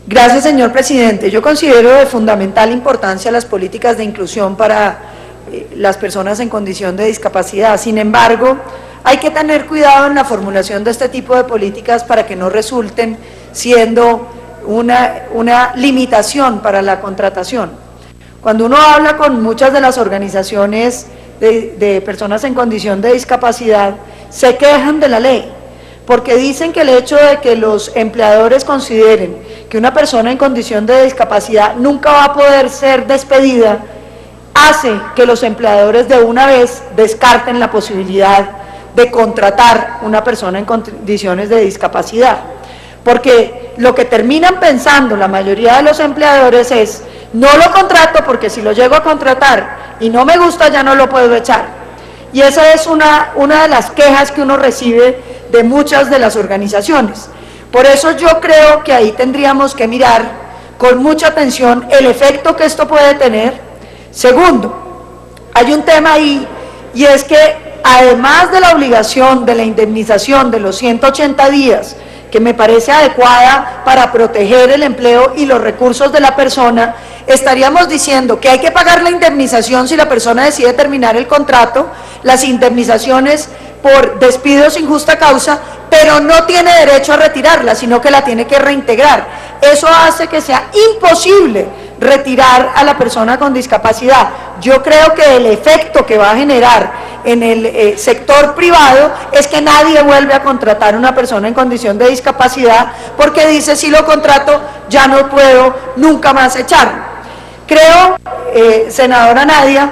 Gracias, señor presidente. Yo considero de fundamental importancia las políticas de inclusión para las personas en condición de discapacidad. Sin embargo, hay que tener cuidado en la formulación de este tipo de políticas para que no resulten siendo una limitación para la contratación. Cuando uno habla con muchas de las organizaciones de personas en condición de discapacidad, se quejan de la ley, porque dicen que el hecho de que los empleadores consideren que una persona en condición de discapacidad nunca va a poder ser despedida, hace que los empleadores de una vez descarten la posibilidad de contratar una persona en condiciones de discapacidad. Porque lo que terminan pensando la mayoría de los empleadores es, no lo contrato porque si lo llego a contratar y no me gusta ya no lo puedo echar. Y esa es una de las quejas que uno recibe de muchas de las organizaciones. Por eso yo creo que ahí tendríamos que mirar con mucha atención el efecto que esto puede tener. Segundo, hay un tema ahí, y es que además de la obligación de la indemnización de los 180 días, que me parece adecuada para proteger el empleo y los recursos de la persona, estaríamos diciendo que hay que pagar la indemnización si la persona decide terminar el contrato, las indemnizaciones por despido sin justa causa, pero no tiene derecho a retirarla, sino que la tiene que reintegrar. Eso hace que sea imposible retirar a la persona con discapacidad. Yo creo que el efecto que va a generar en el sector privado es que nadie vuelve a contratar a una persona en condición de discapacidad porque dice, si lo contrato ya no puedo nunca más echarlo. Creo, senadora Nadia,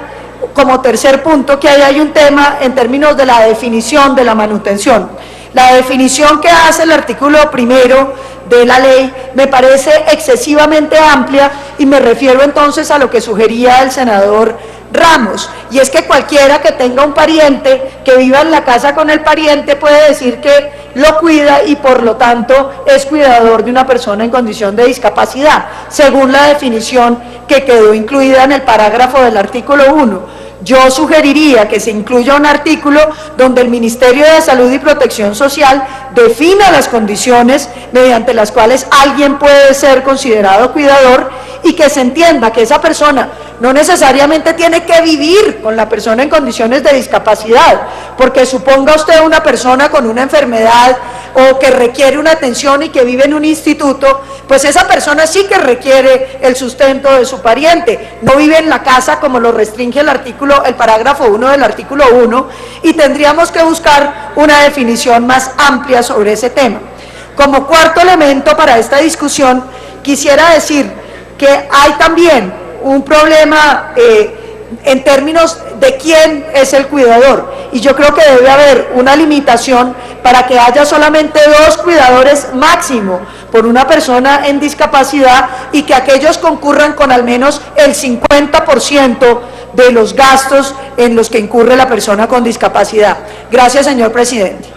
como tercer punto, que ahí hay un tema en términos de la definición de la manutención. La definición que hace el artículo primero de la ley me parece excesivamente amplia y me refiero entonces a lo que sugería el senador Ramos, y es que cualquiera que tenga un pariente que viva en la casa con el pariente puede decir que lo cuida y por lo tanto es cuidador de una persona en condición de discapacidad, según la definición que quedó incluida en el parágrafo del artículo 1. Yo sugeriría que se incluya un artículo donde el Ministerio de Salud y Protección Social defina las condiciones mediante las cuales alguien puede ser considerado cuidador y que se entienda que esa persona no necesariamente tiene que vivir con la persona en condiciones de discapacidad, porque suponga usted una persona con una enfermedad o que requiere una atención y que vive en un instituto, pues esa persona sí que requiere el sustento de su pariente, no vive en la casa como lo restringe el parágrafo 1 del artículo 1, y tendríamos que buscar una definición más amplia sobre ese tema. Como cuarto elemento para esta discusión, quisiera decir que hay también un problema en términos de quién es el cuidador, y yo creo que debe haber una limitación para que haya solamente 2 cuidadores máximo por una persona en discapacidad y que aquellos concurran con al menos el 50% de los gastos en los que incurre la persona con discapacidad. Gracias, señor presidente.